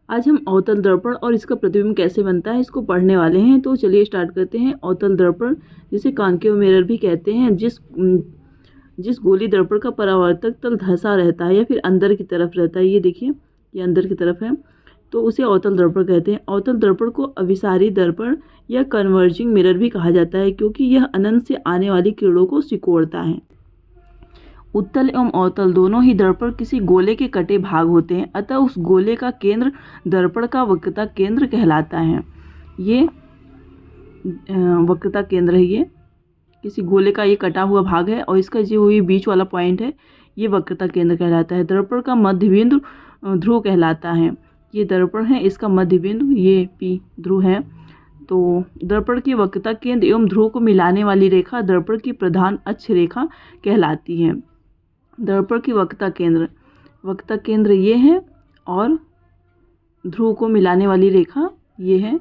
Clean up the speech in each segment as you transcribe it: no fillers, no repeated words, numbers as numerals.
आज हम अवतल दर्पण और इसका प्रतिबिंब कैसे बनता है इसको पढ़ने वाले हैं। तो चलिए स्टार्ट करते हैं। अवतल दर्पण जिसे कॉन्केव मिरर भी कहते हैं, जिस गोली दर्पण का परावर्तक तल धंसा रहता है या फिर अंदर की तरफ रहता है, ये देखिए ये अंदर की तरफ है, तो उसे अवतल दर्पण कहते हैं। अवतल दर्पण को अभिसारी दर्पण या कन्वर्जिंग मिरर भी कहा जाता है, क्योंकि यह अनंत से आने वाली किरणों को सिकोड़ता है। उत्तल एवं अवतल दोनों ही दर्पण किसी गोले के कटे भाग होते हैं, अतः उस गोले का केंद्र दर्पण का वक्रता केंद्र कहलाता है। ये वक्रता केंद्र है, ये किसी गोले का ये कटा हुआ भाग है और इसका जो ये बीच वाला पॉइंट है ये वक्रता केंद्र कहलाता है। दर्पण का मध्य बिंदु ध्रुव कहलाता है। ये दर्पण है, इसका मध्य बिंदु ये P ध्रुव है। तो दर्पण की वक्रता केंद्र एवं ध्रुव को मिलाने वाली रेखा दर्पण की प्रधान अक्ष रेखा कहलाती है। दर्पण की वक्रता केंद्र ये है और ध्रुव को मिलाने वाली रेखा ये है,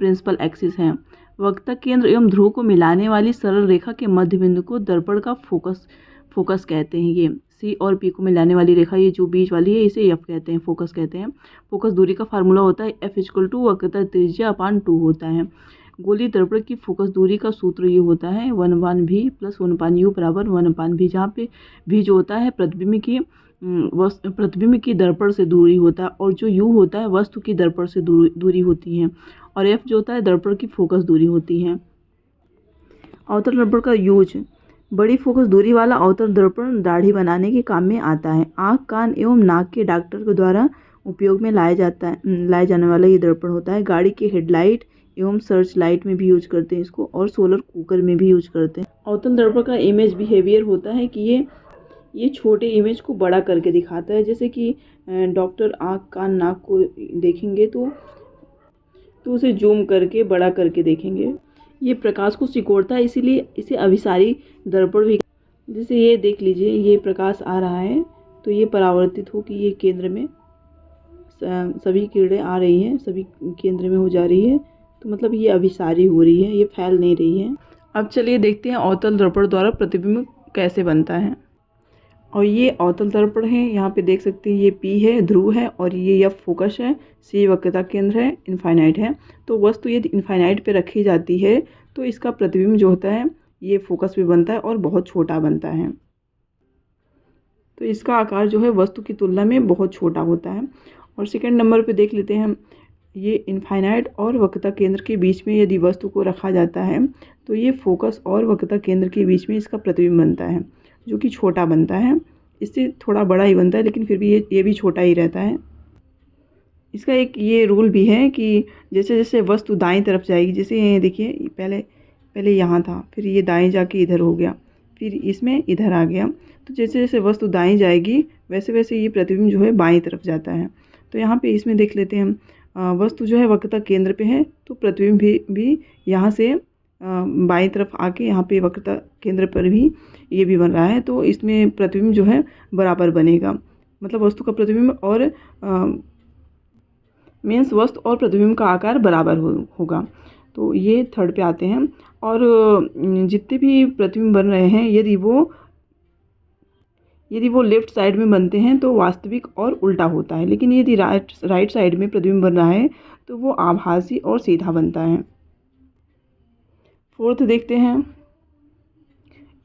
प्रिंसिपल एक्सिस है। वक्रता केंद्र एवं ध्रुव को मिलाने वाली सरल रेखा के मध्य बिंदु को दर्पण का फोकस कहते हैं। ये C और P को मिलाने वाली रेखा, ये जो बीच वाली है इसे F कहते हैं, फोकस कहते हैं। फोकस दूरी का फार्मूला होता है F = वक्रता त्रिज्या / 2 होता है। गोली दर्पण की फोकस दूरी का सूत्र ये होता है 1/v + 1/u = 1/v, जहाँ पे v जो होता है प्रतिबिंब की दर्पण से दूरी होता है और जो u होता है वस्तु की दर्पण से दूरी होती है, और f जो होता है दर्पण की फोकस दूरी होती है। अवतल दर्पण का यूज: बड़ी फोकस दूरी वाला अवतल दर्पण दाढ़ी बनाने के काम में आता है। आँख, कान एवं नाक के डॉक्टर के द्वारा उपयोग में लाए जाने वाला ये दर्पण होता है। गाड़ी की हेडलाइट एवं सर्च लाइट में भी यूज करते हैं इसको, और सोलर कुकर में भी यूज करते हैं। अवतल दर्पण का इमेज बिहेवियर होता है कि ये छोटे इमेज को बड़ा करके दिखाता है। जैसे कि डॉक्टर आँख, कान, नाक को देखेंगे तो उसे जूम करके बड़ा करके देखेंगे। ये प्रकाश को सिकोड़ता है, इसीलिए इसे अभिसारी दर्पण भी। जैसे ये देख लीजिए, ये प्रकाश आ रहा है तो ये परावर्तित हो कि ये केंद्र में सभी किरणें आ रही हैं, सभी केंद्र में हो जा रही है, तो मतलब ये अभिसारी हो रही है, ये फैल नहीं रही है। अब चलिए देखते हैं अवतल दर्पण द्वारा प्रतिबिंब कैसे बनता है। और ये अवतल दर्पण है, यहाँ पे देख सकते हैं ये P है, ध्रुव है, और ये F फोकस है, C वक्रता केंद्र है, इनफाइनाइट है। तो वस्तु यदि इनफाइनाइट पे रखी जाती है तो इसका प्रतिबिंब जो होता है ये फोकस पे बनता है और बहुत छोटा बनता है। तो इसका आकार जो है वस्तु की तुलना में बहुत छोटा होता है। और सेकंड नंबर पे देख लेते हैं, ये इनफाइनाइट और वक्रता केंद्र के बीच में यदि वस्तु को रखा जाता है तो ये फोकस और वक्रता केंद्र के बीच में इसका प्रतिबिंब बनता है, जो कि छोटा बनता है। इससे थोड़ा बड़ा ही बनता है, लेकिन फिर भी ये भी छोटा ही रहता है। इसका एक ये रूल भी है कि जैसे जैसे वस्तु दाईं तरफ जाएगी, जैसे ये देखिए पहले यहाँ था, फिर ये दाएं जाके इधर हो गया, फिर इसमें इधर आ गया, तो जैसे जैसे वस्तु दाईं जाएगी वैसे वैसे ये प्रतिबिंब जो है बाईं तरफ जाता है। तो यहाँ पे इसमें देख लेते हैं हम, वस्तु जो है वक्रता केंद्र पे है तो प्रतिबिंब भी यहाँ से बाईं तरफ आके यहाँ पे वक्रता केंद्र पर भी ये भी बन रहा है, तो इसमें प्रतिबिंब जो है बराबर बनेगा। मतलब वस्तु का प्रतिबिंब और मीन्स वस्तु और प्रतिबिंब का आकार बराबर होगा। तो ये थर्ड पे आते हैं। और जितने भी प्रतिबिंब बन रहे हैं यदि वो लेफ्ट साइड में बनते हैं तो वास्तविक और उल्टा होता है, लेकिन यदि राइट साइड में प्रतिबिंब बन रहा है तो वो आभासी और सीधा बनता है। फोर्थ देखते हैं,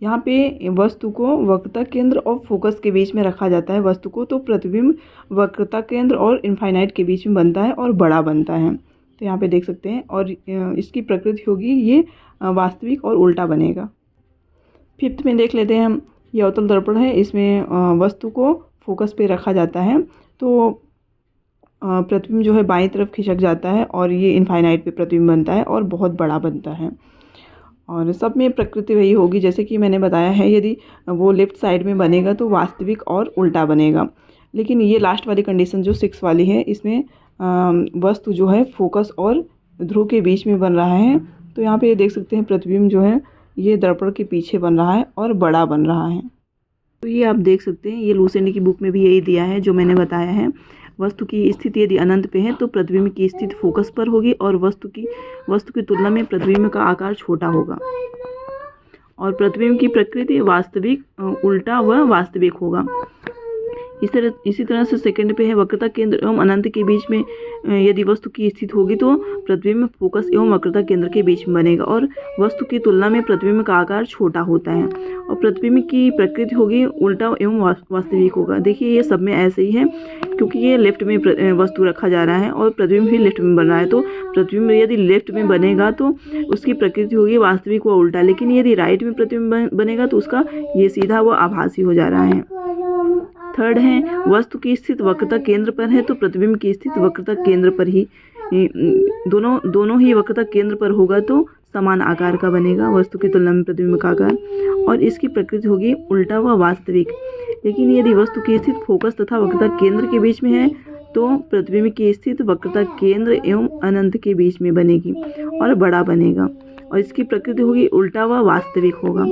यहाँ पे वस्तु को वक्रता केंद्र और फोकस के बीच में रखा जाता है वस्तु को, तो प्रतिबिंब वक्रता केंद्र और इनफाइनाइट के बीच में बनता है और बड़ा बनता है। तो यहाँ पे देख सकते हैं, और इसकी प्रकृति होगी ये वास्तविक और उल्टा बनेगा। फिफ्थ में देख लेते हैं हम, ये अवतल दर्पण है, इसमें वस्तु को फोकस पे रखा जाता है तो प्रतिबिंब जो है बाईं तरफ खिसक जाता है और ये इनफाइनाइट पे प्रतिबिंब बनता है और बहुत बड़ा बनता है। और सब में प्रकृति वही होगी जैसे कि मैंने बताया है, यदि वो लेफ्ट साइड में बनेगा तो वास्तविक और उल्टा बनेगा। लेकिन ये लास्ट वाली कंडीशन जो 6 वाली है, इसमें वस्तु जो है फोकस और ध्रुव के बीच में बन रहा है, तो यहाँ पे देख सकते हैं प्रतिबिंब जो है ये दर्पण के पीछे बन रहा है और बड़ा बन रहा है। तो ये आप देख सकते हैं, ये लुसेंट की बुक में भी यही दिया है जो मैंने बताया है। वस्तु की स्थिति यदि अनंत पे है तो प्रतिबिंब की स्थिति फोकस पर होगी और वस्तु की तुलना में प्रतिबिंब का आकार छोटा होगा, और प्रतिबिंब की प्रकृति वास्तविक, उल्टा व वास्तविक होगा। इसी तरह से सेकंड पे है वक्रता केंद्र एवं अनंत के बीच में यदि वस्तु की स्थिति होगी तो प्रतिबिंब फोकस एवं वक्रता केंद्र के बीच में बनेगा और वस्तु की तुलना में प्रतिबिंब का आकार छोटा होता है और प्रतिबिंब की प्रकृति होगी उल्टा एवं वास्तविक होगा। देखिए ये सब में ऐसे ही है क्योंकि ये लेफ्ट में वस्तु रखा जा रहा है और प्रतिबिंब भी लेफ्ट में बन रहा है, तो प्रतिबिंब यदि लेफ्ट में बनेगा तो उसकी प्रकृति होगी वास्तविक व उल्टा, लेकिन यदि राइट में प्रतिबिंब बनेगा तो उसका ये सीधा व आभासी हो जा रहा है। थर्ड है वस्तु की स्थिति वक्रता केंद्र पर है तो प्रतिबिंब की स्थिति वक्रता केंद्र पर ही दोनों ही वक्रता केंद्र पर होगा तो समान आकार का बनेगा वस्तु की तुलना में प्रतिबिंब का आकार, और इसकी प्रकृति होगी उल्टा व वास्तविक। लेकिन यदि वस्तु की स्थिति फोकस तथा वक्रता केंद्र के बीच में है तो प्रतिबिंब की स्थिति वक्रता केंद्र एवं अनंत के बीच में बनेगी और बड़ा बनेगा और इसकी प्रकृति होगी उल्टा व वास्तविक होगा।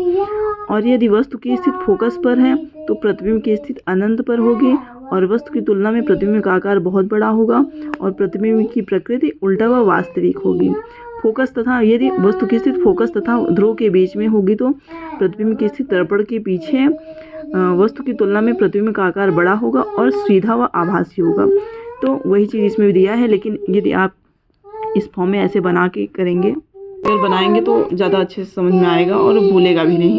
और यदि वस्तु की स्थिति फोकस पर है तो प्रतिबिंब की स्थिति अनंत पर होगी और वस्तु की तुलना में प्रतिबिंब का आकार बहुत बड़ा होगा और प्रतिबिंब की प्रकृति उल्टा व वास्तविक होगी। फोकस तथा यदि वस्तु की स्थिति फोकस तथा ध्रुव के बीच में होगी तो प्रतिबिंब की स्थिति दर्पण के पीछे वस्तु की तुलना में प्रतिबिंब का आकार बड़ा होगा और सीधा व आभासी होगा। तो वही चीज़ इसमें भी दिया है, लेकिन यदि आप इस फॉर्म में ऐसे बना के करेंगे, बनाएंगे तो ज़्यादा अच्छे से समझ में आएगा और भूलेगा भी नहीं।